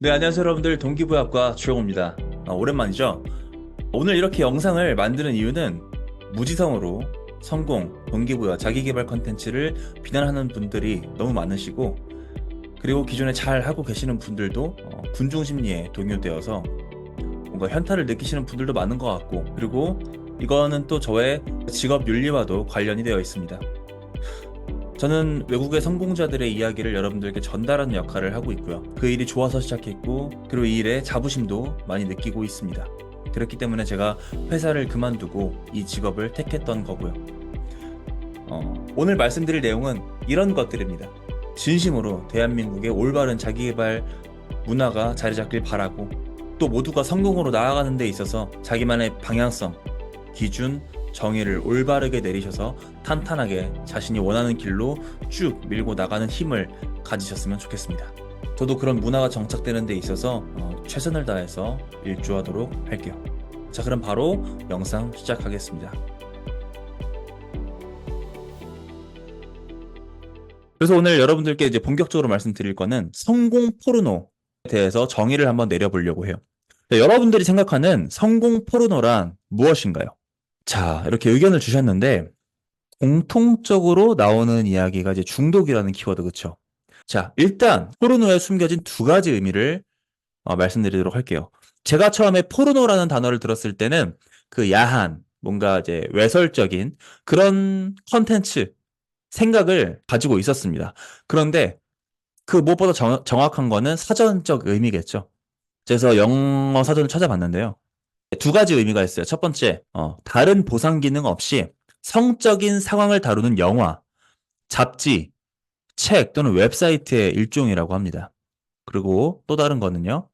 네, 안녕하세요 여러분들. 동기부여학과 최용호입니다. 오랜만이죠? 오늘 이렇게 영상을 만드는 이유는 무지성으로 성공, 동기부여, 자기계발 컨텐츠를 비난하는 분들이 너무 많으시고, 그리고 기존에 잘 하고 계시는 분들도 군중 심리에 동요되어서 뭔가 현타를 느끼시는 분들도 많은 것 같고, 그리고 이거는 또 저의 직업 윤리와도 관련이 되어 있습니다. 저는 외국의 성공자들의 이야기를 여러분들께 전달하는 역할을 하고 있고요. 그 일이 좋아서 시작했고, 그리고 이 일에 자부심도 많이 느끼고 있습니다. 그렇기 때문에 제가 회사를 그만두고 이 직업을 택했던 거고요. 오늘 말씀드릴 내용은 이런 것들입니다. 진심으로 대한민국의 올바른 자기계발 문화가 자리 잡길 바라고, 또 모두가 성공으로 나아가는 데 있어서 자기만의 방향성, 기준, 정의를 올바르게 내리셔서 탄탄하게 자신이 원하는 길로 쭉 밀고 나가는 힘을 가지셨으면 좋겠습니다. 저도 그런 문화가 정착되는 데 있어서 최선을 다해서 일조하도록 할게요. 자, 그럼 바로 영상 시작하겠습니다. 그래서 오늘 여러분들께 이제 본격적으로 말씀드릴 거는 성공 포르노에 대해서 정의를 한번 내려보려고 해요. 네, 여러분들이 생각하는 성공 포르노란 무엇인가요? 자, 이렇게 의견을 주셨는데 공통적으로 나오는 이야기가 이제 중독이라는 키워드, 그쵸? 자, 일단 포르노에 숨겨진 두 가지 의미를 말씀드리도록 할게요. 제가 처음에 포르노라는 단어를 들었을 때는 그 야한, 뭔가 이제 외설적인 그런 컨텐츠 생각을 가지고 있었습니다. 그런데 그 무엇보다 정확한 거는 사전적 의미겠죠. 그래서 영어 사전을 찾아봤는데요. 두 가지 의미가 있어요. 첫 번째, 다른 보상 기능 없이 성적인 상황을 다루는 영화, 잡지, 책 또는 웹사이트의 일종이라고 합니다. 그리고 또 다른 거는요.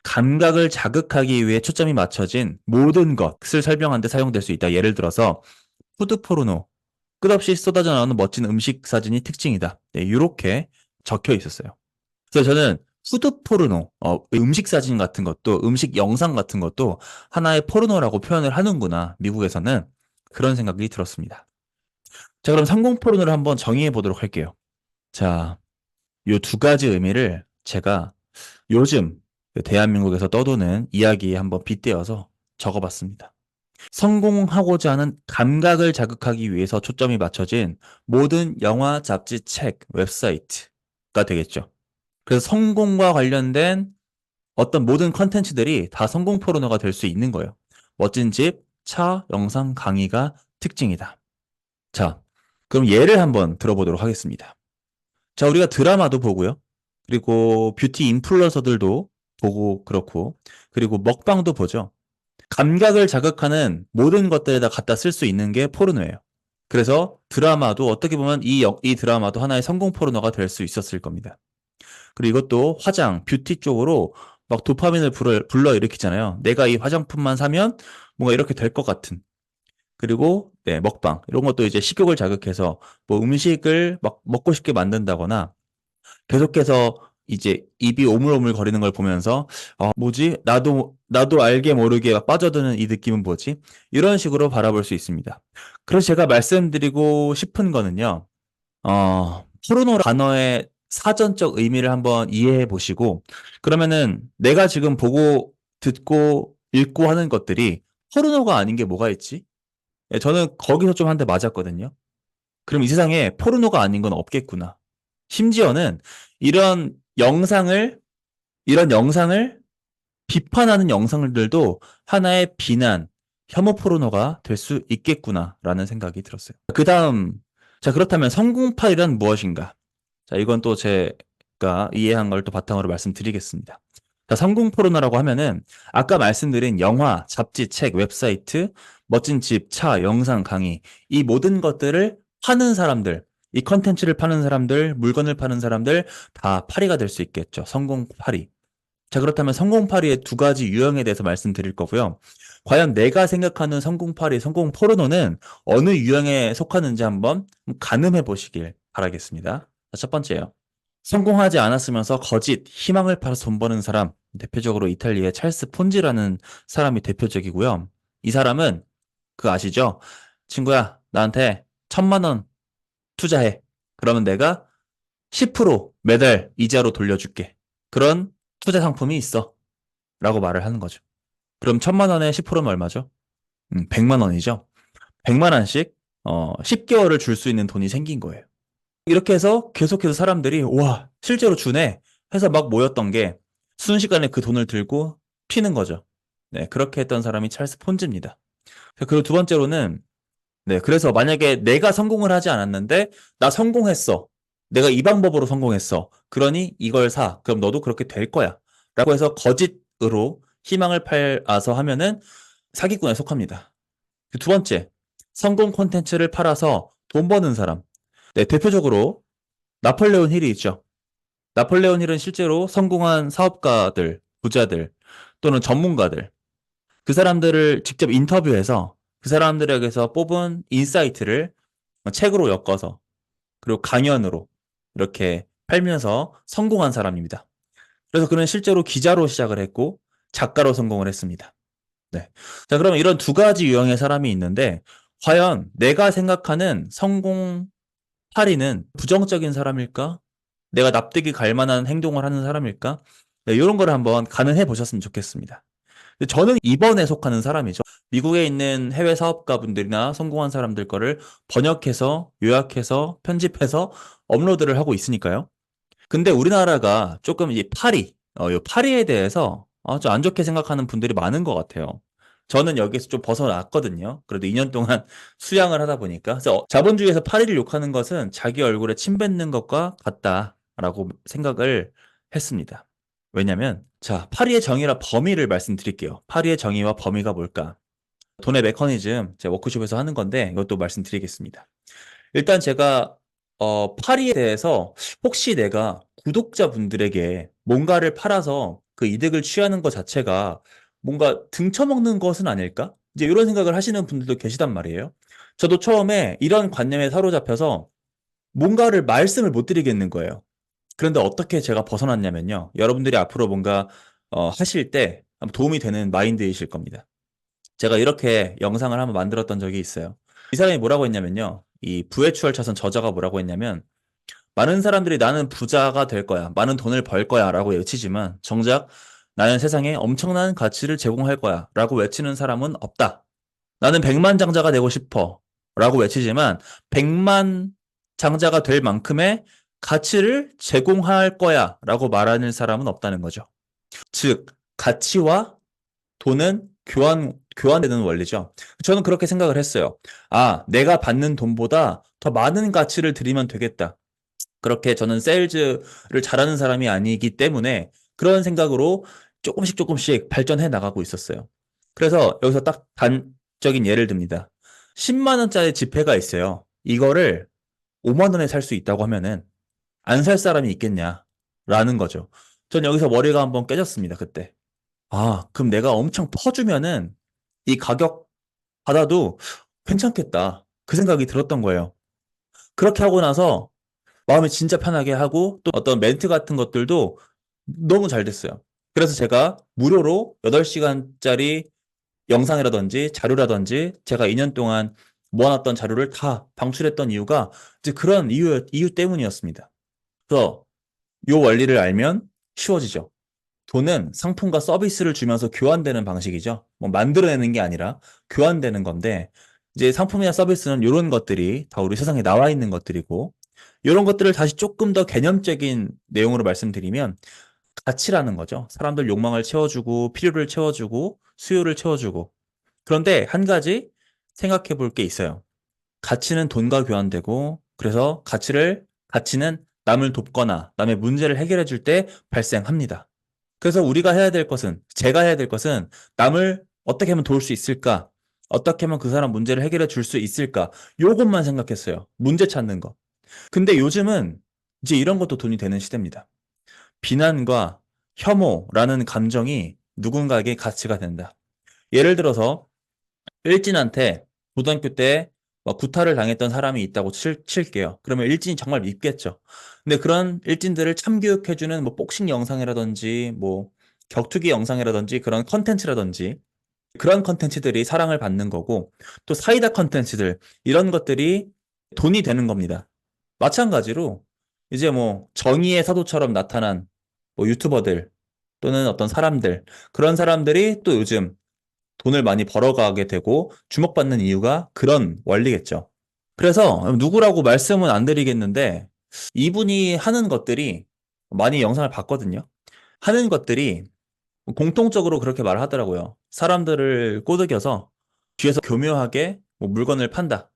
감각을 자극하기 위해 초점이 맞춰진 모든 것을 설명하는 데 사용될 수 있다. 예를 들어서 푸드 포르노, 끝없이 쏟아져 나오는 멋진 음식 사진이 특징이다. 네, 이렇게 적혀 있었어요. 그래서 저는 푸드 포르노, 음식 사진 같은 것도, 음식 영상 같은 것도 하나의 포르노라고 표현을 하는구나. 미국에서는 그런 생각이 들었습니다. 자, 그럼 성공 포르노를 한번 정의해 보도록 할게요. 자, 요 두 가지 의미를 제가 요즘 그 대한민국에서 떠도는 이야기에 한번 빗대어서 적어봤습니다. 성공하고자 하는 감각을 자극하기 위해서 초점이 맞춰진 모든 영화, 잡지, 책, 웹사이트가 되겠죠. 그래서 성공과 관련된 어떤 모든 컨텐츠들이 다 성공 포르노가 될 수 있는 거예요. 멋진 집, 차, 영상, 강의가 특징이다. 자, 그럼 예를 한번 들어보도록 하겠습니다. 자, 우리가 드라마도 보고요. 그리고 뷰티 인플루언서들도 보고 그렇고, 그리고 먹방도 보죠. 감각을 자극하는 모든 것들에다 갖다 쓸 수 있는 게 포르노예요. 그래서 드라마도 어떻게 보면 이 드라마도 하나의 성공 포르노가 될 수 있었을 겁니다. 그리고 이것도 화장, 뷰티 쪽으로 막 도파민을 불러일으키잖아요. 내가 이 화장품만 사면 뭔가 이렇게 될 것 같은. 그리고 네, 먹방 이런 것도 이제 식욕을 자극해서 뭐 음식을 막 먹고 싶게 만든다거나 계속해서 이제 입이 오물오물 거리는 걸 보면서 뭐지? 나도 알게 모르게 막 빠져드는 이 느낌은 뭐지? 이런 식으로 바라볼 수 있습니다. 그래서 제가 말씀드리고 싶은 거는요. 포르노 단어의 사전적 의미를 한번 이해해 보시고, 그러면은 내가 지금 보고 듣고 읽고 하는 것들이 포르노가 아닌 게 뭐가 있지? 예, 저는 거기서 좀 한 대 맞았거든요. 그럼 이 세상에 포르노가 아닌 건 없겠구나. 심지어는 이런 영상을, 이런 영상을 비판하는 영상들도 하나의 비난, 혐오 포르노가 될 수 있겠구나라는 생각이 들었어요. 그 다음, 자, 그렇다면 성공팔이란 무엇인가? 자, 이건 또 제가 이해한 걸 또 바탕으로 말씀드리겠습니다. 자, 성공 포르노라고 하면은 아까 말씀드린 영화, 잡지, 책, 웹사이트, 멋진 집, 차, 영상, 강의 이 모든 것들을 파는 사람들, 이 컨텐츠를 파는 사람들, 물건을 파는 사람들 다 파리가 될 수 있겠죠. 성공 파리. 자, 그렇다면 성공 파리의 두 가지 유형에 대해서 말씀드릴 거고요. 과연 내가 생각하는 성공 파리, 성공 포르노는 어느 유형에 속하는지 한번 가늠해 보시길 바라겠습니다. 자, 첫 번째요. 성공하지 않았으면서 거짓, 희망을 팔아서 돈 버는 사람, 대표적으로 이탈리아의 찰스 폰지라는 사람이 대표적이고요. 이 사람은 그거 아시죠? 친구야, 나한테 1,000만 원 투자해. 그러면 내가 10% 매달 이자로 돌려줄게. 그런 투자 상품이 있어. 라고 말을 하는 거죠. 그럼 1,000만 원에 10%는 얼마죠? 100만 원이죠. 100만 원씩 10개월을 줄 수 있는 돈이 생긴 거예요. 이렇게 해서 계속해서 사람들이 와, 실제로 주네 해서 막 모였던 게 순식간에 그 돈을 들고 피는 거죠. 네, 그렇게 했던 사람이 찰스 폰즈입니다. 그리고 두 번째로는 네, 그래서 만약에 내가 성공을 하지 않았는데 나 성공했어. 내가 이 방법으로 성공했어. 그러니 이걸 사. 그럼 너도 그렇게 될 거야. 라고 해서 거짓으로 희망을 팔아서 하면은 사기꾼에 속합니다. 두 번째, 성공 콘텐츠를 팔아서 돈 버는 사람. 네, 대표적으로 나폴레온 힐이 있죠. 나폴레온 힐은 실제로 성공한 사업가들, 부자들 또는 전문가들, 그 사람들을 직접 인터뷰해서 그 사람들에게서 뽑은 인사이트를 책으로 엮어서 그리고 강연으로 이렇게 팔면서 성공한 사람입니다. 그래서 그는 실제로 기자로 시작을 했고 작가로 성공을 했습니다. 네. 자, 그러면 이런 두 가지 유형의 사람이 있는데 과연 내가 생각하는 성공 파리는 부정적인 사람일까? 내가 납득이 갈 만한 행동을 하는 사람일까? 네, 이런 거를 한번 가늠해 보셨으면 좋겠습니다. 저는 2번에 속하는 사람이죠. 미국에 있는 해외 사업가분들이나 성공한 사람들 거를 번역해서 요약해서 편집해서 업로드를 하고 있으니까요. 근데 우리나라가 조금 이 요 파리에 대해서 좀 안 좋게 생각하는 분들이 많은 것 같아요. 저는 여기서 좀 벗어났거든요. 그래도 2년 동안 수양을 하다 보니까. 그래서 자본주의에서 파리를 욕하는 것은 자기 얼굴에 침 뱉는 것과 같다라고 생각을 했습니다. 왜냐면, 자, 파리의 정의라 범위를 말씀드릴게요. 파리의 정의와 범위가 뭘까? 돈의 메커니즘, 제 워크숍에서 하는 건데, 이것도 말씀드리겠습니다. 일단 제가 파리에 대해서 혹시 내가 구독자분들에게 뭔가를 팔아서 그 이득을 취하는 것 자체가 뭔가 등쳐먹는 것은 아닐까? 이제 이런 생각을 하시는 분들도 계시단 말이에요. 저도 처음에 이런 관념에 사로잡혀서 뭔가를 말씀을 못 드리겠는 거예요. 그런데 어떻게 제가 벗어났냐면요. 여러분들이 앞으로 뭔가 하실 때 도움이 되는 마인드이실 겁니다. 제가 이렇게 영상을 한번 만들었던 적이 있어요. 이 사람이 뭐라고 했냐면요. 이 부의 추월차선 저자가 뭐라고 했냐면 많은 사람들이 나는 부자가 될 거야. 많은 돈을 벌 거야. 라고 외치지만 정작 나는 세상에 엄청난 가치를 제공할 거야. 라고 외치는 사람은 없다. 나는 100만 장자가 되고 싶어. 라고 외치지만 100만 장자가 될 만큼의 가치를 제공할 거야. 라고 말하는 사람은 없다는 거죠. 즉, 가치와 돈은 교환되는 원리죠. 저는 그렇게 생각을 했어요. 아, 내가 받는 돈보다 더 많은 가치를 드리면 되겠다. 그렇게 저는 세일즈를 잘하는 사람이 아니기 때문에 그런 생각으로 조금씩 조금씩 발전해 나가고 있었어요. 그래서 여기서 딱 단적인 예를 듭니다. 10만 원짜리 지폐가 있어요. 이거를 5만 원에 살 수 있다고 하면은 안 살 사람이 있겠냐라는 거죠. 전 여기서 머리가 한번 깨졌습니다, 그때. 아, 그럼 내가 엄청 퍼주면은 이 가격 받아도 괜찮겠다. 그 생각이 들었던 거예요. 그렇게 하고 나서 마음이 진짜 편하게 하고 또 어떤 멘트 같은 것들도 너무 잘 됐어요. 그래서 제가 무료로 8시간짜리 영상이라든지 자료라든지 제가 2년 동안 모아놨던 자료를 다 방출했던 이유가 이제 그런 이유 때문이었습니다. 그래서 이 원리를 알면 쉬워지죠. 돈은 상품과 서비스를 주면서 교환되는 방식이죠. 뭐 만들어내는 게 아니라 교환되는 건데 이제 상품이나 서비스는 이런 것들이 다 우리 세상에 나와 있는 것들이고 이런 것들을 다시 조금 더 개념적인 내용으로 말씀드리면 가치라는 거죠. 사람들 욕망을 채워주고 필요를 채워주고 수요를 채워주고 그런데 한 가지 생각해 볼 게 있어요. 가치는 돈과 교환되고 그래서 가치는 남을 돕거나 남의 문제를 해결해 줄 때 발생합니다. 그래서 우리가 해야 될 것은, 제가 해야 될 것은 남을 어떻게 하면 도울 수 있을까? 어떻게 하면 그 사람 문제를 해결해 줄 수 있을까? 요것만 생각했어요. 문제 찾는 거. 근데 요즘은 이제 이런 것도 돈이 되는 시대입니다. 비난과 혐오라는 감정이 누군가에게 가치가 된다. 예를 들어서 일진한테 고등학교 때 구타를 당했던 사람이 있다고 칠게요. 그러면 일진이 정말 밉겠죠. 근데 그런 일진들을 참교육해주는 뭐 복싱 영상이라든지 뭐 격투기 영상이라든지 그런 컨텐츠라든지 그런 컨텐츠들이 사랑을 받는 거고 또 사이다 컨텐츠들 이런 것들이 돈이 되는 겁니다. 마찬가지로 이제 뭐 정의의 사도처럼 나타난 뭐 유튜버들 또는 어떤 사람들, 그런 사람들이 또 요즘 돈을 많이 벌어가게 되고 주목받는 이유가 그런 원리겠죠. 그래서 누구라고 말씀은 안 드리겠는데 이분이 하는 것들이 많이 영상을 봤거든요. 하는 것들이 공통적으로 그렇게 말을 하더라고요. 사람들을 꼬드겨서 뒤에서 교묘하게 뭐 물건을 판다.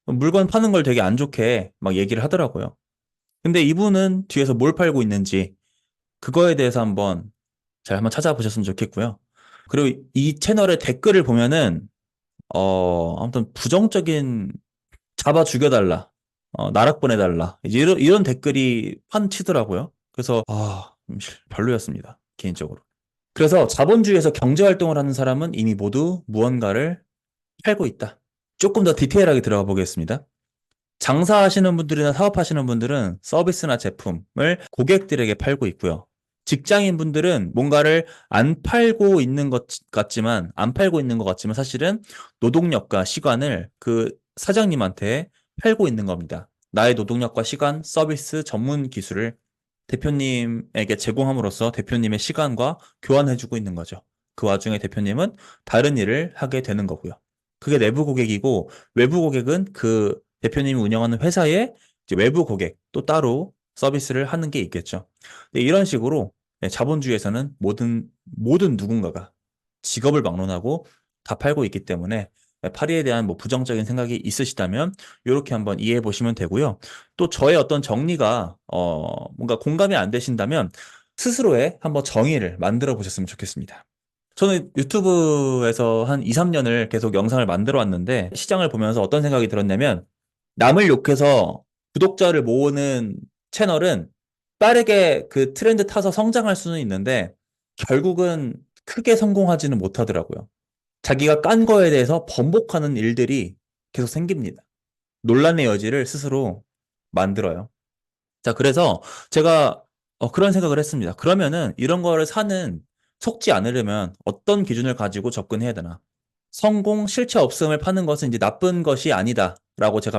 물건 파는 걸 되게 안 좋게 막 얘기를 하더라고요. 근데 이분은 뒤에서 뭘 팔고 있는지 그거에 대해서 한번 찾아보셨으면 좋겠고요. 그리고 이 채널의 댓글을 보면은 아무튼 부정적인 잡아 죽여달라. 나락 보내달라. 이제 이런 댓글이 판치더라고요. 그래서, 별로였습니다. 개인적으로. 그래서 자본주의에서 경제활동을 하는 사람은 이미 모두 무언가를 팔고 있다. 조금 더 디테일하게 들어가 보겠습니다. 장사하시는 분들이나 사업하시는 분들은 서비스나 제품을 고객들에게 팔고 있고요. 직장인 분들은 뭔가를 안 팔고 있는 것 같지만, 안 팔고 있는 것 같지만 사실은 노동력과 시간을 그 사장님한테 팔고 있는 겁니다. 나의 노동력과 시간, 서비스, 전문 기술을 대표님에게 제공함으로써 대표님의 시간과 교환해주고 있는 거죠. 그 와중에 대표님은 다른 일을 하게 되는 거고요. 그게 내부 고객이고 외부 고객은 그 대표님이 운영하는 회사의 이제 외부 고객 또 따로 서비스를 하는 게 있겠죠. 네, 이런 식으로 자본주의에서는 모든 누군가가 직업을 막론하고 다 팔고 있기 때문에 파리에 대한 뭐 부정적인 생각이 있으시다면 이렇게 한번 이해해 보시면 되고요. 또 저의 어떤 정리가 뭔가 공감이 안 되신다면 스스로의 한번 정의를 만들어 보셨으면 좋겠습니다. 저는 유튜브에서 한 2, 3년을 계속 영상을 만들어 왔는데 시장을 보면서 어떤 생각이 들었냐면 남을 욕해서 구독자를 모으는 채널은 빠르게 그 트렌드 타서 성장할 수는 있는데 결국은 크게 성공하지는 못하더라고요. 자기가 깐 거에 대해서 번복하는 일들이 계속 생깁니다. 논란의 여지를 스스로 만들어요. 자, 그래서 제가 그런 생각을 했습니다. 그러면은 이런 거를 속지 않으려면 어떤 기준을 가지고 접근해야 되나? 성공, 실체 없음을 파는 것은 이제 나쁜 것이 아니다라고 제가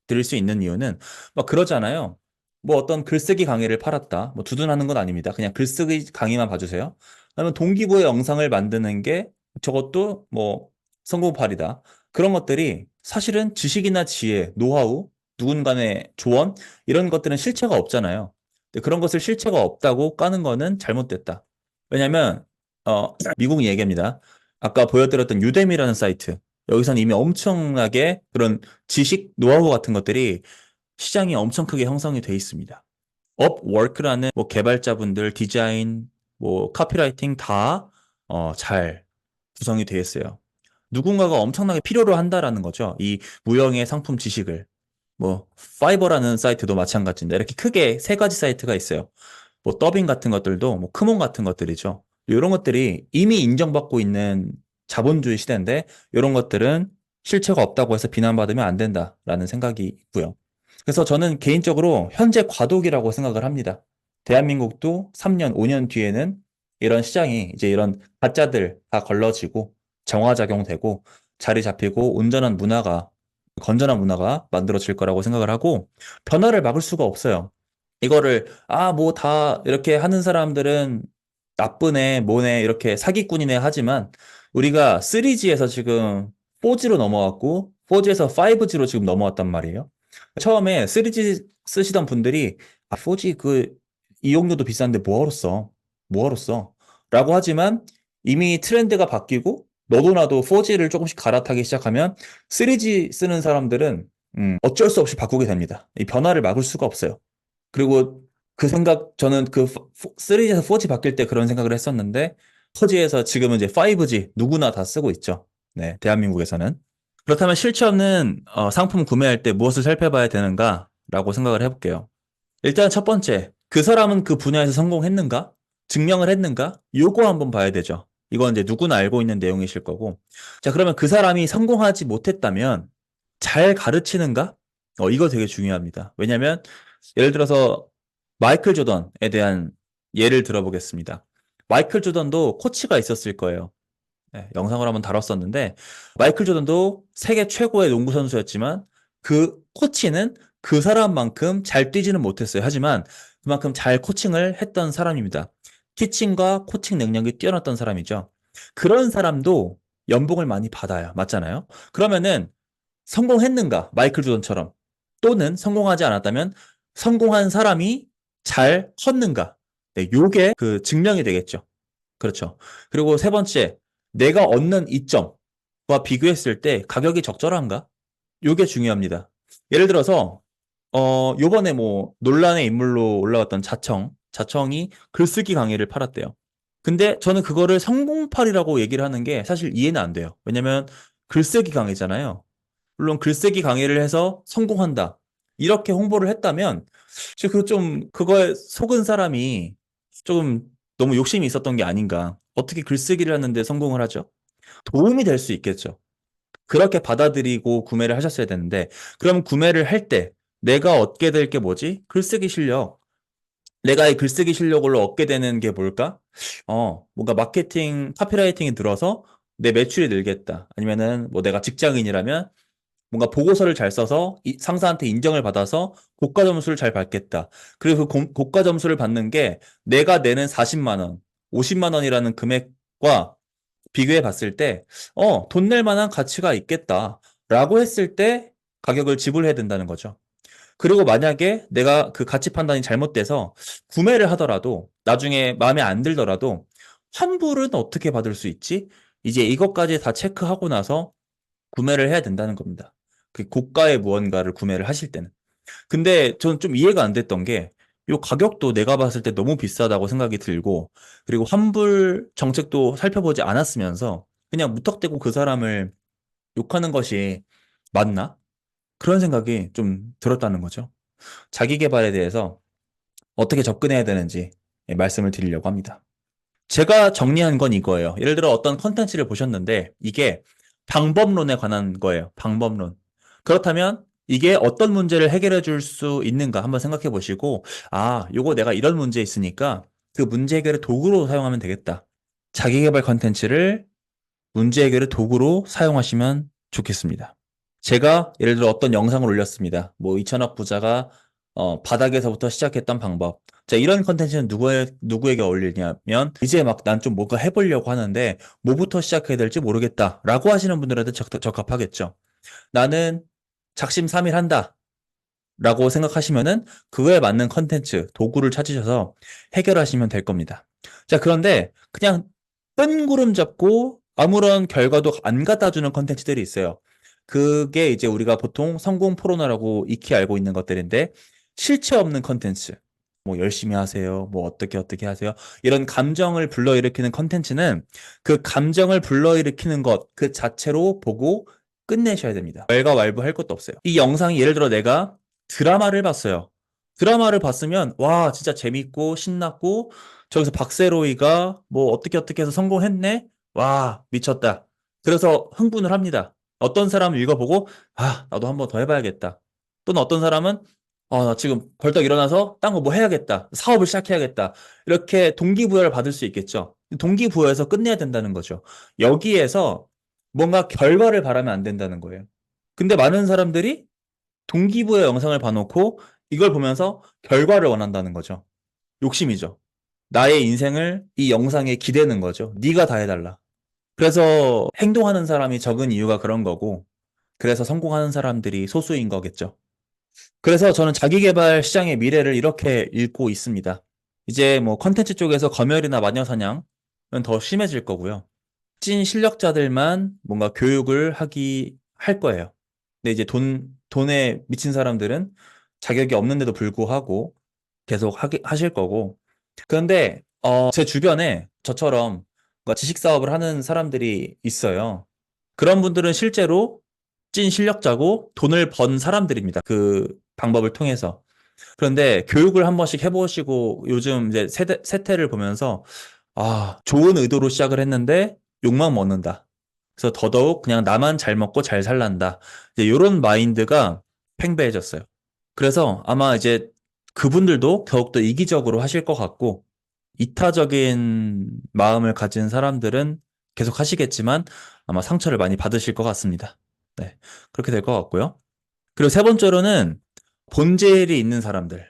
드릴 수 있는 이유는 막 그러잖아요. 뭐 어떤 글쓰기 강의를 팔았다. 뭐 두둔하는 건 아닙니다. 그냥 글쓰기 강의만 봐주세요. 그러면 동기부여 영상을 만드는 게 저것도 뭐 성공팔이다. 그런 것들이 사실은 지식이나 지혜, 노하우, 누군가의 조언 이런 것들은 실체가 없잖아요. 근데 그런 것을 실체가 없다고 까는 거는 잘못됐다. 왜냐면 미국 얘기입니다. 아까 보여드렸던 유데미라는 사이트. 여기서는 이미 엄청나게 그런 지식, 노하우 같은 것들이 시장이 엄청 크게 형성이 돼 있습니다. 업워크라는 뭐 개발자분들, 디자인, 뭐 카피라이팅 다 잘 구성이 되어 있어요. 누군가가 엄청나게 필요로 한다라는 거죠. 이 무형의 상품 지식을. 뭐 파이버라는 사이트도 마찬가지인데 이렇게 크게 세 가지 사이트가 있어요. 뭐 더빙 같은 것들도 뭐 크몬 같은 것들이죠. 이런 것들이 이미 인정받고 있는 자본주의 시대인데 이런 것들은 실체가 없다고 해서 비난받으면 안 된다라는 생각이 있고요. 그래서 저는 개인적으로 현재 과도기라고 생각을 합니다. 대한민국도 3년, 5년 뒤에는 이런 시장이 이제 이런 가짜들 다 걸러지고 정화작용되고 자리 잡히고 건전한 문화가 만들어질 거라고 생각을 하고 변화를 막을 수가 없어요. 이거를 뭐 다 이렇게 하는 사람들은 나쁘네, 뭐네 이렇게 사기꾼이네 하지만 우리가 3G에서 지금 4G로 넘어왔고 4G에서 5G로 지금 넘어왔단 말이에요. 처음에 3G 쓰시던 분들이 4G 그 이용료도 비싼데 뭐하러 써? 뭐하러 써? 라고 하지만 이미 트렌드가 바뀌고 너도 나도 4G를 조금씩 갈아타기 시작하면 3G 쓰는 사람들은 어쩔 수 없이 바꾸게 됩니다. 이 변화를 막을 수가 없어요. 그리고 저는 그 3G에서 4G 바뀔 때 그런 생각을 했었는데 4G에서 지금은 이제 5G 누구나 다 쓰고 있죠. 네, 대한민국에서는. 그렇다면 실체 없는 상품 구매할 때 무엇을 살펴봐야 되는가라고 생각을 해볼게요. 일단 첫 번째, 그 사람은 그 분야에서 성공했는가? 증명을 했는가? 요거 한번 봐야 되죠. 이건 이제 누구나 알고 있는 내용이실 거고. 자, 그러면 그 사람이 성공하지 못했다면 잘 가르치는가? 이거 되게 중요합니다. 왜냐면 예를 들어서 마이클 조던에 대한 예를 들어보겠습니다. 마이클 조던도 코치가 있었을 거예요. 네, 영상을 한번 다뤘었는데 마이클 조던도 세계 최고의 농구 선수였지만 그 코치는 그 사람만큼 잘 뛰지는 못했어요. 하지만 그만큼 잘 코칭을 했던 사람입니다. 티칭과 코칭 능력이 뛰어났던 사람이죠. 그런 사람도 연봉을 많이 받아요. 맞잖아요? 그러면은 성공했는가? 마이클 조던처럼. 또는 성공하지 않았다면 성공한 사람이 잘 컸는가? 네, 요게 그 증명이 되겠죠. 그렇죠. 그리고 세 번째, 내가 얻는 이점과 비교했을 때 가격이 적절한가? 요게 중요합니다. 예를 들어서 요번에 뭐 논란의 인물로 올라왔던 자청이 글쓰기 강의를 팔았대요. 근데 저는 그거를 성공팔이라고 얘기를 하는 게 사실 이해는 안 돼요. 왜냐면 글쓰기 강의잖아요. 물론 글쓰기 강의를 해서 성공한다. 이렇게 홍보를 했다면, 그거에 속은 사람이 조금 너무 욕심이 있었던 게 아닌가. 어떻게 글쓰기를 하는데 성공을 하죠? 도움이 될 수 있겠죠. 그렇게 받아들이고 구매를 하셨어야 되는데, 그럼 구매를 할 때 내가 얻게 될 게 뭐지? 글쓰기 실력. 내가 이 글쓰기 실력으로 얻게 되는 게 뭘까? 뭔가 마케팅, 카피라이팅이 늘어서 내 매출이 늘겠다. 아니면은 뭐 내가 직장인이라면 뭔가 보고서를 잘 써서 상사한테 인정을 받아서 고가 점수를 잘 받겠다. 그리고 그 고가 점수를 받는 게 내가 내는 40만 원, 50만 원이라는 금액과 비교해 봤을 때, 돈 낼 만한 가치가 있겠다. 라고 했을 때 가격을 지불해야 된다는 거죠. 그리고 만약에 내가 그 가치 판단이 잘못돼서 구매를 하더라도 나중에 마음에 안 들더라도 환불은 어떻게 받을 수 있지? 이제 이것까지 다 체크하고 나서 구매를 해야 된다는 겁니다. 그 고가의 무언가를 구매를 하실 때는. 근데 저는 좀 이해가 안 됐던 게, 요 가격도 내가 봤을 때 너무 비싸다고 생각이 들고, 그리고 환불 정책도 살펴보지 않았으면서 그냥 무턱대고 그 사람을 욕하는 것이 맞나? 그런 생각이 좀 들었다는 거죠. 자기 개발에 대해서 어떻게 접근해야 되는지 말씀을 드리려고 합니다. 제가 정리한 건 이거예요. 예를 들어 어떤 컨텐츠를 보셨는데 이게 방법론에 관한 거예요. 방법론. 그렇다면 이게 어떤 문제를 해결해 줄 수 있는가 한번 생각해 보시고, 요거 내가 이런 문제 있으니까 그 문제 해결의 도구로 사용하면 되겠다. 자기 개발 컨텐츠를 문제 해결의 도구로 사용하시면 좋겠습니다. 제가 예를 들어 어떤 영상을 올렸습니다. 뭐 2천억 부자가 바닥에서부터 시작했던 방법. 자, 이런 컨텐츠는 누구에게 어울리냐면, 이제 막 난 좀 뭔가 해보려고 하는데 뭐부터 시작해야 될지 모르겠다라고 하시는 분들한테 적합하겠죠. 나는 작심삼일한다 라고 생각하시면은 그거에 맞는 컨텐츠, 도구를 찾으셔서 해결하시면 될 겁니다. 자, 그런데 그냥 뜬구름 잡고 아무런 결과도 안 갖다 주는 컨텐츠들이 있어요. 그게 이제 우리가 보통 성공 포로나라고 익히 알고 있는 것들인데, 실체 없는 컨텐츠. 뭐 열심히 하세요. 뭐 어떻게 하세요. 이런 감정을 불러일으키는 컨텐츠는 그 감정을 불러일으키는 것 그 자체로 보고 끝내셔야 됩니다. 왈가왈부 할 것도 없어요. 이 영상이 예를 들어 내가 드라마를 봤어요. 드라마를 봤으면 와 진짜 재밌고 신났고, 저기서 박세로이가 뭐 어떻게 해서 성공했네? 와 미쳤다. 그래서 흥분을 합니다. 어떤 사람은 읽어보고 나도 한번 더 해봐야겠다. 또는 어떤 사람은 나 지금 벌떡 일어나서 딴 거 뭐 해야겠다. 사업을 시작해야겠다. 이렇게 동기부여를 받을 수 있겠죠. 동기부여해서 끝내야 된다는 거죠. 여기에서 뭔가 결과를 바라면 안 된다는 거예요. 근데 많은 사람들이 동기부여 영상을 봐놓고 이걸 보면서 결과를 원한다는 거죠. 욕심이죠. 나의 인생을 이 영상에 기대는 거죠. 네가 다 해달라. 그래서 행동하는 사람이 적은 이유가 그런 거고, 그래서 성공하는 사람들이 소수인 거겠죠. 그래서 저는 자기계발 시장의 미래를 이렇게 읽고 있습니다. 이제 뭐 컨텐츠 쪽에서 검열이나 마녀사냥은 더 심해질 거고요. 찐 실력자들만 뭔가 교육을 할 거예요. 근데 이제 돈에 미친 사람들은 자격이 없는데도 불구하고 계속 하실 거고. 그런데, 제 주변에 저처럼 뭔가 지식 사업을 하는 사람들이 있어요. 그런 분들은 실제로 찐 실력자고 돈을 번 사람들입니다. 그 방법을 통해서. 그런데 교육을 한 번씩 해보시고 요즘 이제 세태를 보면서 좋은 의도로 시작을 했는데 욕망 먹는다. 그래서 더더욱 그냥 나만 잘 먹고 잘 살란다. 이제 이런 마인드가 팽배해졌어요. 그래서 아마 이제 그분들도 더욱더 이기적으로 하실 것 같고, 이타적인 마음을 가진 사람들은 계속 하시겠지만 아마 상처를 많이 받으실 것 같습니다. 네. 그렇게 될 것 같고요. 그리고 세 번째로는 본질이 있는 사람들.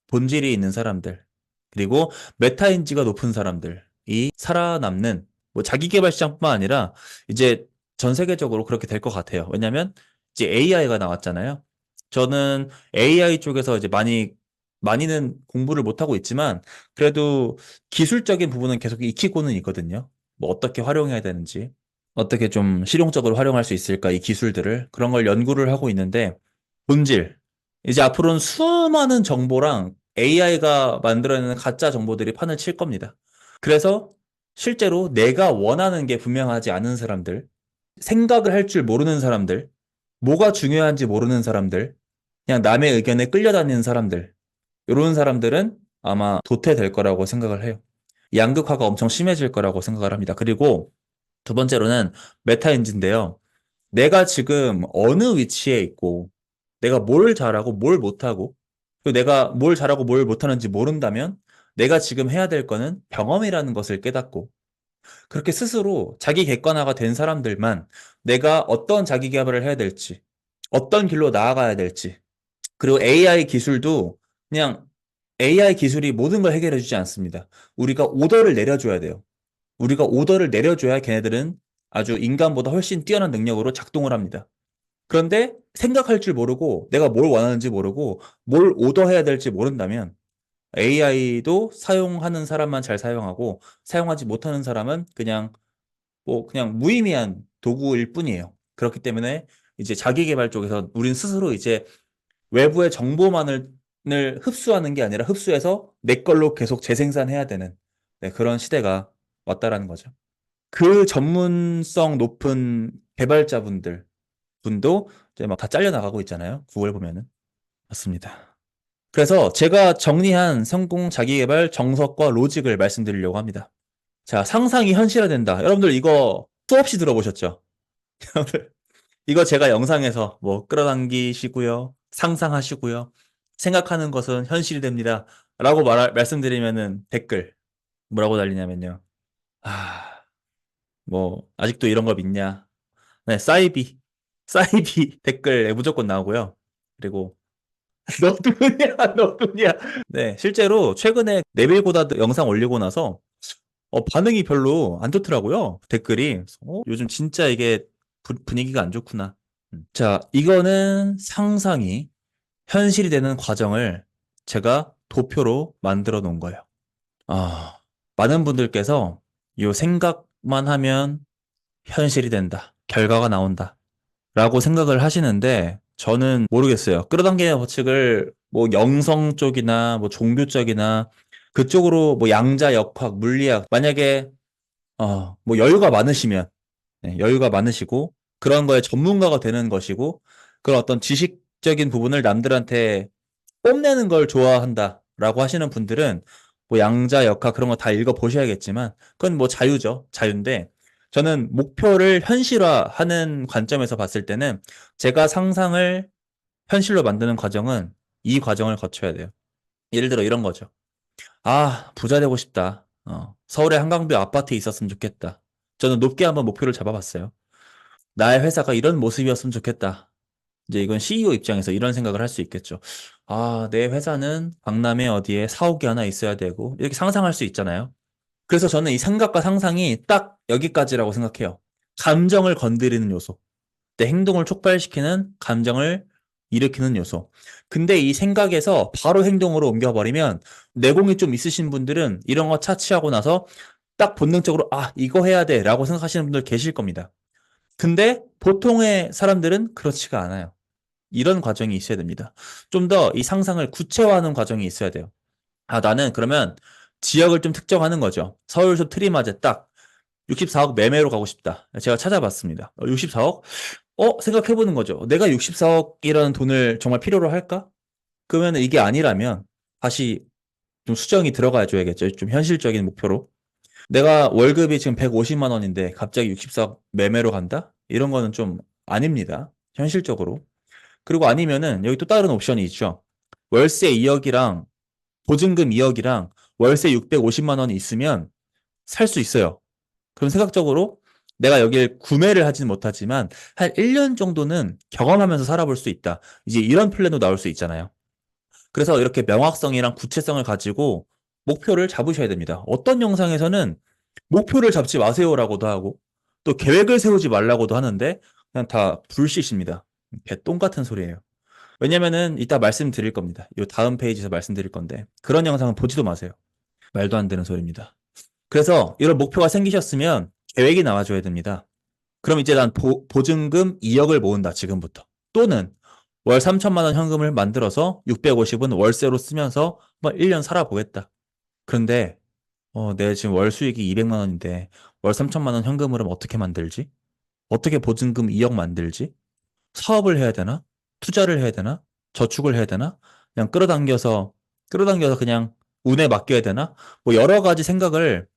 본질이 있는 사람들. 그리고 메타인지가 높은 사람들이 살아남는 뭐 자기계발 시장뿐만 아니라 이제 전 세계적으로 그렇게 될 것 같아요. 왜냐하면 이제 AI가 나왔잖아요. 저는 AI 쪽에서 이제 많이는 공부를 못하고 있지만 그래도 기술적인 부분은 계속 익히고는 있거든요. 뭐 어떻게 활용해야 되는지, 어떻게 좀 실용적으로 활용할 수 있을까, 이 기술들을. 그런 걸 연구를 하고 있는데, 본질. 이제 앞으로는 수많은 정보랑 AI가 만들어내는 가짜 정보들이 판을 칠 겁니다. 그래서 실제로 내가 원하는 게 분명하지 않은 사람들, 생각을 할 줄 모르는 사람들, 뭐가 중요한지 모르는 사람들, 그냥 남의 의견에 끌려다니는 사람들, 이런 사람들은 아마 도태될 거라고 생각을 해요. 양극화가 엄청 심해질 거라고 생각을 합니다. 그리고 두 번째로는 메타인지인데요. 내가 지금 어느 위치에 있고, 내가 뭘 잘하고 뭘 못하고, 그리고 내가 뭘 잘하고 뭘 못하는지 모른다면, 내가 지금 해야 될 거는 경험이라는 것을 깨닫고, 그렇게 스스로 자기 객관화가 된 사람들만 내가 어떤 자기 개발을 해야 될지, 어떤 길로 나아가야 될지, 그리고 AI 기술도 그냥 AI 기술이 모든 걸 해결해 주지 않습니다. 우리가 오더를 내려줘야 돼요. 우리가 오더를 내려줘야 걔네들은 아주 인간보다 훨씬 뛰어난 능력으로 작동을 합니다. 그런데 생각할 줄 모르고 내가 뭘 원하는지 모르고 뭘 오더해야 될지 모른다면 AI도 사용하는 사람만 잘 사용하고 사용하지 못하는 사람은 그냥 그냥 무의미한 도구일 뿐이에요. 그렇기 때문에 이제 자기 개발 쪽에서 우린 스스로 이제 외부의 정보만을 흡수하는 게 아니라 흡수해서 내 걸로 계속 재생산해야 되는 네, 그런 시대가 왔다라는 거죠. 그 전문성 높은 개발자분들 분도 이제 막 다 잘려나가고 있잖아요. 구글 보면은. 맞습니다. 그래서 제가 정리한 성공 자기계발 정석과 로직을 말씀드리려고 합니다. 자, 상상이 현실화된다. 여러분들 이거 수없이 들어보셨죠? 이거 제가 영상에서 뭐 끌어당기시고요. 상상하시고요. 생각하는 것은 현실이 됩니다. 라고 말씀드리면은 댓글 뭐라고 달리냐면요. 아, 뭐 아직도 이런 거 믿냐? 네, 사이비 댓글 무조건 나오고요. 그리고 너도냐? 네, 실제로 최근에 네빌고다 영상 올리고 나서 반응이 별로 안 좋더라고요. 댓글이. 요즘 진짜 이게 분위기가 안 좋구나. 자, 이거는 상상이 현실이 되는 과정을 제가 도표로 만들어 놓은 거예요. 아, 많은 분들께서 이 생각만 하면 현실이 된다. 결과가 나온다. 라고 생각을 하시는데 저는 모르겠어요. 끌어당기는 법칙을 뭐 영성 쪽이나 뭐 종교 쪽이나 그쪽으로 뭐 양자 역학, 물리학 만약에 뭐 여유가 많으시면 네, 여유가 많으시고 그런 거에 전문가가 되는 것이고 그런 어떤 지식적인 부분을 남들한테 뽐내는 걸 좋아한다라고 하시는 분들은 뭐 양자 역학 그런 거 다 읽어 보셔야겠지만 그건 뭐 자유죠. 자유인데 저는 목표를 현실화하는 관점에서 봤을 때는 제가 상상을 현실로 만드는 과정은 이 과정을 거쳐야 돼요. 예를 들어 이런 거죠. 아, 부자 되고 싶다. 서울의 한강뷰 아파트에 있었으면 좋겠다. 저는 높게 한번 목표를 잡아봤어요. 나의 회사가 이런 모습이었으면 좋겠다. 이제 이건 CEO 입장에서 이런 생각을 할 수 있겠죠. 아, 내 회사는 강남에 어디에 사옥이 하나 있어야 되고, 이렇게 상상할 수 있잖아요. 그래서 저는 이 생각과 상상이 딱 여기까지라고 생각해요. 감정을 건드리는 요소. 내 행동을 촉발시키는 감정을 일으키는 요소. 근데 이 생각에서 바로 행동으로 옮겨버리면 내공이 좀 있으신 분들은 이런 거 차치하고 나서 딱 본능적으로 이거 해야 돼 라고 생각하시는 분들 계실 겁니다. 근데 보통의 사람들은 그렇지가 않아요. 이런 과정이 있어야 됩니다. 좀 더 이 상상을 구체화하는 과정이 있어야 돼요. 나는 그러면 지역을 좀 특정하는 거죠. 서울숲 트리마제 딱 64억 매매로 가고 싶다. 제가 찾아봤습니다. 64억? 생각해보는 거죠. 내가 64억이라는 돈을 정말 필요로 할까? 그러면 이게 아니라면 다시 좀 수정이 들어가 줘야겠죠. 좀 현실적인 목표로. 내가 월급이 지금 150만 원인데 갑자기 64억 매매로 간다? 이런 거는 좀 아닙니다. 현실적으로. 그리고 아니면은 여기 또 다른 옵션이 있죠. 월세 2억이랑 보증금 2억이랑 월세 650만 원이 있으면 살 수 있어요. 그럼 생각적으로 내가 여기를 구매를 하지는 못하지만 한 1년 정도는 경험하면서 살아볼 수 있다. 이제 이런 플랜도 나올 수 있잖아요. 그래서 이렇게 명확성이랑 구체성을 가지고 목표를 잡으셔야 됩니다. 어떤 영상에서는 목표를 잡지 마세요라고도 하고 또 계획을 세우지 말라고도 하는데 그냥 다 불씨입니다. 개똥 같은 소리예요. 왜냐면은 이따 말씀드릴 겁니다. 이 다음 페이지에서 말씀드릴 건데 그런 영상은 보지도 마세요. 말도 안 되는 소리입니다. 그래서 이런 목표가 생기셨으면 계획이 나와줘야 됩니다. 그럼 이제 난 보증금 2억을 모은다, 지금부터. 또는 월 3천만 원 현금을 만들어서 650은 월세로 쓰면서 뭐 1년 살아보겠다. 그런데 내 지금 월 수익이 200만 원인데 월 3천만 원 현금으로 어떻게 만들지? 어떻게 보증금 2억 만들지? 사업을 해야 되나? 투자를 해야 되나? 저축을 해야 되나? 그냥 끌어당겨서 그냥 운에 맡겨야 되나? 뭐 여러 가지 생각을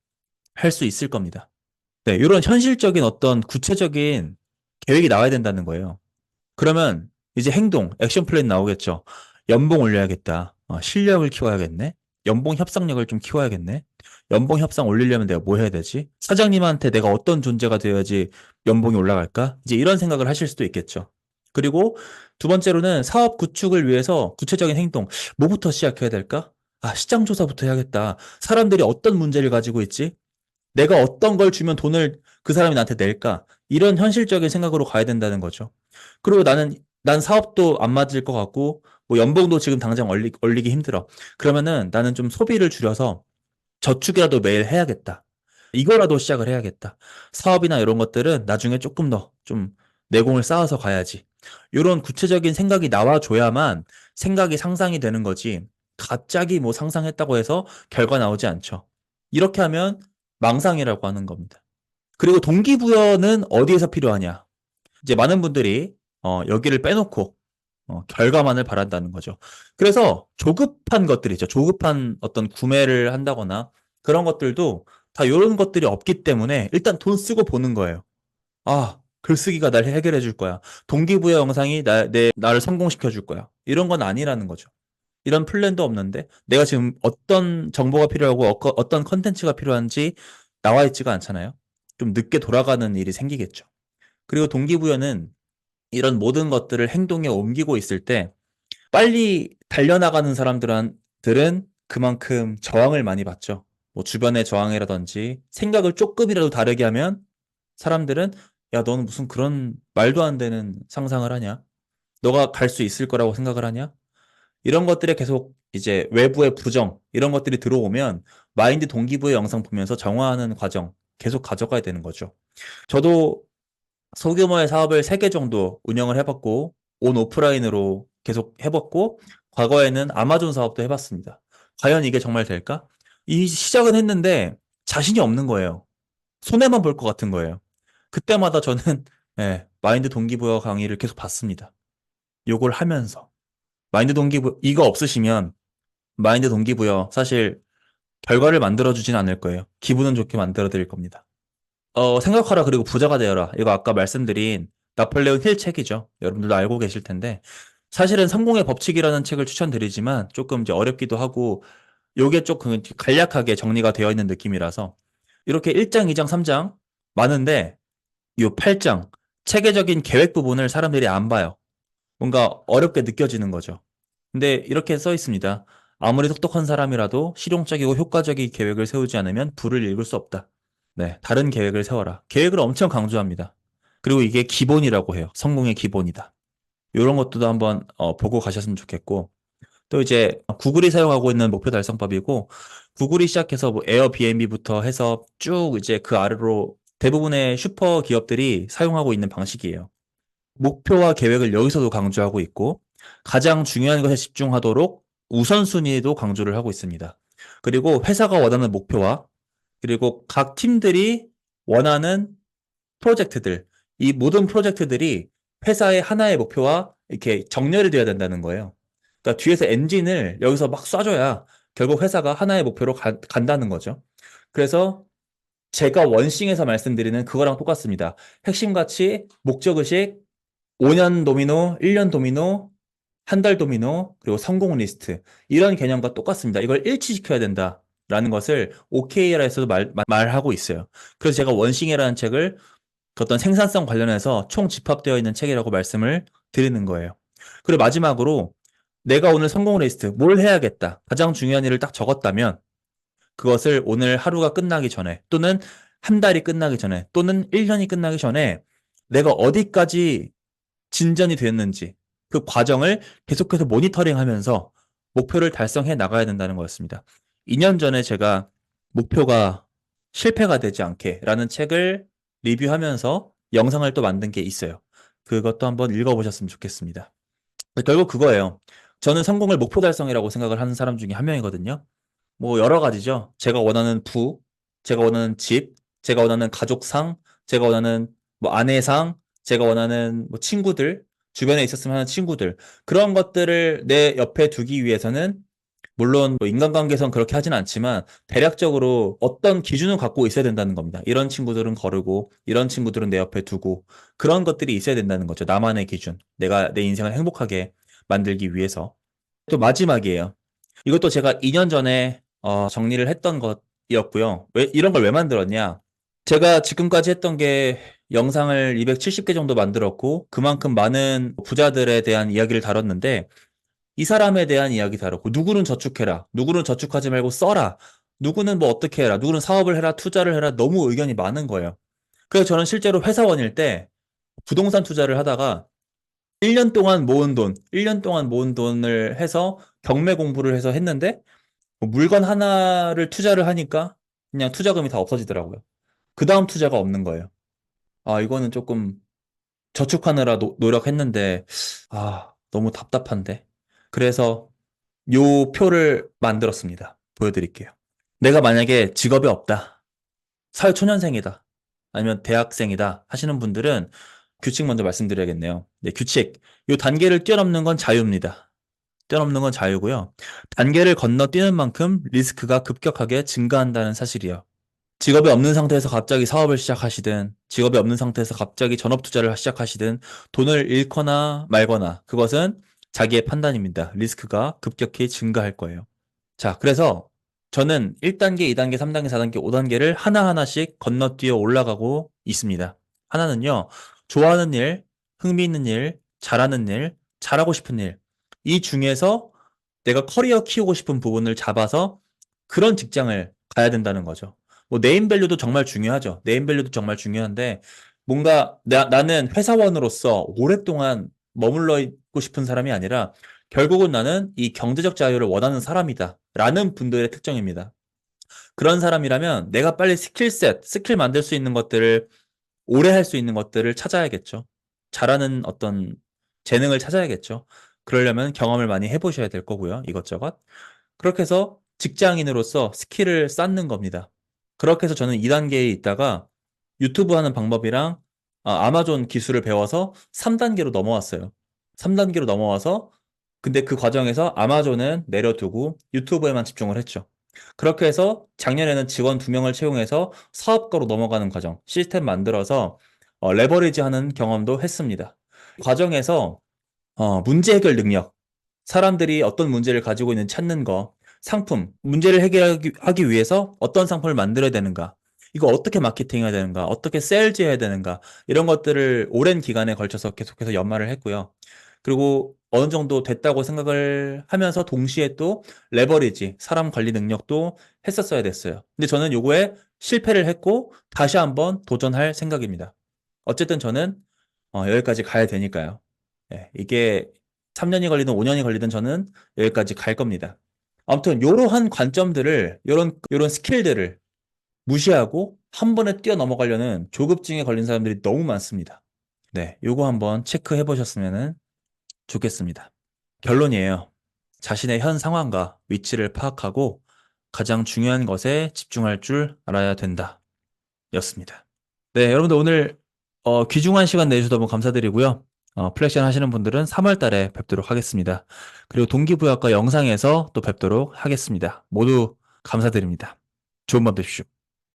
할 수 있을 겁니다. 네, 이런 현실적인 어떤 구체적인 계획이 나와야 된다는 거예요. 그러면 이제 행동, 액션 플랜 나오겠죠. 연봉 올려야겠다. 실력을 키워야겠네. 연봉 협상력을 좀 키워야겠네. 연봉 협상 올리려면 내가 뭐 해야 되지? 사장님한테 내가 어떤 존재가 되어야지 연봉이 올라갈까? 이제 이런 생각을 하실 수도 있겠죠. 그리고 두 번째로는 사업 구축을 위해서 구체적인 행동, 뭐부터 시작해야 될까? 시장 조사부터 해야겠다. 사람들이 어떤 문제를 가지고 있지? 내가 어떤 걸 주면 돈을 그 사람이 나한테 낼까? 이런 현실적인 생각으로 가야 된다는 거죠. 그리고 난 사업도 안 맞을 것 같고, 뭐 연봉도 지금 당장 올리기 힘들어. 그러면은 나는 좀 소비를 줄여서 저축이라도 매일 해야겠다. 이거라도 시작을 해야겠다. 사업이나 이런 것들은 나중에 조금 더 좀 내공을 쌓아서 가야지. 이런 구체적인 생각이 나와줘야만 생각이 상상이 되는 거지. 갑자기 뭐 상상했다고 해서 결과 나오지 않죠. 이렇게 하면 망상이라고 하는 겁니다. 그리고 동기부여는 어디에서 필요하냐? 이제 많은 분들이 여기를 빼놓고 결과만을 바란다는 거죠. 그래서 조급한 것들이죠. 조급한 어떤 구매를 한다거나 그런 것들도 다 이런 것들이 없기 때문에 일단 돈 쓰고 보는 거예요. 글쓰기가 날 해결해 줄 거야. 동기부여 영상이 나를 성공시켜 줄 거야. 이런 건 아니라는 거죠. 이런 플랜도 없는데 내가 지금 어떤 정보가 필요하고 어떤 컨텐츠가 필요한지 나와 있지가 않잖아요. 좀 늦게 돌아가는 일이 생기겠죠. 그리고 동기부여는 이런 모든 것들을 행동에 옮기고 있을 때 빨리 달려나가는 사람들은 그만큼 저항을 많이 받죠. 뭐 주변의 저항이라든지 생각을 조금이라도 다르게 하면 사람들은 야, 너는 무슨 그런 말도 안 되는 상상을 하냐? 너가 갈 수 있을 거라고 생각을 하냐? 이런 것들에 계속 이제 외부의 부정, 이런 것들이 들어오면 마인드 동기부여 영상 보면서 정화하는 과정 계속 가져가야 되는 거죠. 저도 소규모의 사업을 3개 정도 운영을 해봤고, 온 오프라인으로 계속 해봤고, 과거에는 아마존 사업도 해봤습니다. 과연 이게 정말 될까? 이 시작은 했는데 자신이 없는 거예요. 손해만 볼 것 같은 거예요. 그때마다 저는 마인드 동기부여 강의를 계속 봤습니다. 요걸 하면서. 마인드 동기부여, 이거 없으시면 마인드 동기부여 사실 결과를 만들어주진 않을 거예요. 기분은 좋게 만들어 드릴 겁니다. 생각하라 그리고 부자가 되어라. 이거 아까 말씀드린 나폴레옹 힐 책이죠. 여러분들도 알고 계실 텐데 사실은 성공의 법칙이라는 책을 추천드리지만 조금 이제 어렵기도 하고 요게 조금 간략하게 정리가 되어 있는 느낌이라서 이렇게 1장, 2장, 3장 많은데 요 8장 체계적인 계획 부분을 사람들이 안 봐요. 뭔가 어렵게 느껴지는 거죠. 근데 이렇게 써 있습니다. 아무리 똑똑한 사람이라도 실용적이고 효과적인 계획을 세우지 않으면 부를 읽을 수 없다. 네, 다른 계획을 세워라. 계획을 엄청 강조합니다. 그리고 이게 기본이라고 해요. 성공의 기본이다. 이런 것도 한번 보고 가셨으면 좋겠고 또 이제 구글이 사용하고 있는 목표 달성법이고 구글이 시작해서 뭐 에어비앤비부터 해서 쭉 이제 그 아래로 대부분의 슈퍼 기업들이 사용하고 있는 방식이에요. 목표와 계획을 여기서도 강조하고 있고 가장 중요한 것에 집중하도록 우선순위도 강조를 하고 있습니다. 그리고 회사가 원하는 목표와 그리고 각 팀들이 원하는 프로젝트들, 이 모든 프로젝트들이 회사의 하나의 목표와 이렇게 정렬이 되어야 된다는 거예요. 그러니까 뒤에서 엔진을 여기서 막 쏴줘야 결국 회사가 하나의 목표로 간다는 거죠. 그래서 제가 원싱에서 말씀드리는 그거랑 똑같습니다. 핵심 가치, 목적의식, 5년 도미노, 1년 도미노, 한 달 도미노, 그리고 성공 리스트. 이런 개념과 똑같습니다. 이걸 일치시켜야 된다라는 것을 OKR에서도 말하고 있어요. 그래서 제가 원싱이라는 책을 그 어떤 생산성 관련해서 총 집합되어 있는 책이라고 말씀을 드리는 거예요. 그리고 마지막으로 내가 오늘 성공 리스트 뭘 해야겠다. 가장 중요한 일을 딱 적었다면 그것을 오늘 하루가 끝나기 전에 또는 한 달이 끝나기 전에 또는 1년이 끝나기 전에 내가 어디까지 진전이 되었는지 그 과정을 계속해서 모니터링하면서 목표를 달성해 나가야 된다는 거였습니다. 2년 전에 제가 목표가 실패가 되지 않게라는 책을 리뷰하면서 영상을 또 만든 게 있어요. 그것도 한번 읽어보셨으면 좋겠습니다. 결국 그거예요. 저는 성공을 목표 달성이라고 생각을 하는 사람 중에 한 명이거든요. 뭐 여러 가지죠. 제가 원하는 제가 원하는 집, 제가 원하는 가족상, 제가 원하는 뭐 아내상, 제가 원하는 뭐 친구들, 주변에 있었으면 하는 친구들. 그런 것들을 내 옆에 두기 위해서는 물론 뭐 인간관계선 그렇게 하진 않지만 대략적으로 어떤 기준을 갖고 있어야 된다는 겁니다. 이런 친구들은 거르고 이런 친구들은 내 옆에 두고 그런 것들이 있어야 된다는 거죠. 나만의 기준. 내가 내 인생을 행복하게 만들기 위해서. 또 마지막이에요. 이것도 제가 2년 전에 정리를 했던 것이었고요. 이런 걸 왜 만들었냐? 제가 지금까지 했던 게 영상을 270개 정도 만들었고 그만큼 많은 부자들에 대한 이야기를 다뤘는데 이 사람에 대한 이야기 다뤘고 누구는 저축해라. 누구는 저축하지 말고 써라. 누구는 뭐 어떻게 해라. 누구는 사업을 해라. 투자를 해라. 너무 의견이 많은 거예요. 그래서 저는 실제로 회사원일 때 부동산 투자를 하다가 1년 동안 모은 돈, 1년 동안 모은 돈을 해서 경매 공부를 해서 했는데 뭐 물건 하나를 투자를 하니까 그냥 투자금이 다 없어지더라고요. 그 다음 투자가 없는 거예요. 아, 이거는 조금 저축하느라 노력했는데, 아, 너무 답답한데. 그래서 요 표를 만들었습니다. 보여드릴게요. 내가 만약에 직업이 없다. 사회초년생이다. 아니면 대학생이다. 하시는 분들은 규칙 먼저 말씀드려야겠네요. 네, 규칙. 요 단계를 뛰어넘는 건 자유입니다. 뛰어넘는 건 자유고요. 단계를 건너뛰는 만큼 리스크가 급격하게 증가한다는 사실이요. 직업이 없는 상태에서 갑자기 사업을 시작하시든, 직업이 없는 상태에서 갑자기 전업 투자를 시작하시든, 돈을 잃거나 말거나, 그것은 자기의 판단입니다. 리스크가 급격히 증가할 거예요. 자, 그래서 저는 1단계, 2단계, 3단계, 4단계, 5단계를 하나하나씩 건너뛰어 올라가고 있습니다. 하나는요, 좋아하는 일, 흥미있는 일, 잘하는 일, 잘하고 싶은 일. 이 중에서 내가 커리어 키우고 싶은 부분을 잡아서 그런 직장을 가야 된다는 거죠. 뭐 네임밸류도 정말 중요하죠. 네임밸류도 정말 중요한데 뭔가 나는 회사원으로서 오랫동안 머물러 있고 싶은 사람이 아니라 결국은 나는 이 경제적 자유를 원하는 사람이다. 라는 분들의 특징입니다. 그런 사람이라면 내가 빨리 스킬 만들 수 있는 것들을 오래 할 수 있는 것들을 찾아야겠죠. 잘하는 어떤 재능을 찾아야겠죠. 그러려면 경험을 많이 해보셔야 될 거고요. 이것저것. 그렇게 해서 직장인으로서 스킬을 쌓는 겁니다. 그렇게 해서 저는 2단계에 있다가 유튜브 하는 방법이랑 아마존 기술을 배워서 3단계로 넘어왔어요. 3단계로 넘어와서 근데 그 과정에서 아마존은 내려두고 유튜브에만 집중을 했죠. 그렇게 해서 작년에는 직원 2명을 채용해서 사업가로 넘어가는 과정, 시스템 만들어서 레버리지 하는 경험도 했습니다. 과정에서 문제 해결 능력, 사람들이 어떤 문제를 가지고 있는 찾는 거, 상품, 문제를 해결하기 위해서 어떤 상품을 만들어야 되는가, 이거 어떻게 마케팅해야 되는가, 어떻게 세일즈 해야 되는가, 이런 것들을 오랜 기간에 걸쳐서 계속해서 연마를 했고요. 그리고 어느 정도 됐다고 생각을 하면서 동시에 또 레버리지, 사람 관리 능력도 했었어야 됐어요. 근데 저는 요거에 실패를 했고 다시 한번 도전할 생각입니다. 어쨌든 저는 여기까지 가야 되니까요. 예, 이게 3년이 걸리든 5년이 걸리든 저는 여기까지 갈 겁니다. 아무튼 이러한 관점들을 요런 스킬들을 무시하고 한 번에 뛰어넘어가려는 조급증에 걸린 사람들이 너무 많습니다. 네, 요거 한번 체크해 보셨으면 좋겠습니다. 결론이에요. 자신의 현 상황과 위치를 파악하고 가장 중요한 것에 집중할 줄 알아야 된다. 였습니다. 네, 여러분들 오늘 귀중한 시간 내주셔서 너무 감사드리고요. 플렉션 하시는 분들은 3월 달에 뵙도록 하겠습니다. 그리고 동기부여과 영상에서 또 뵙도록 하겠습니다. 모두 감사드립니다. 좋은 밤 되십시오.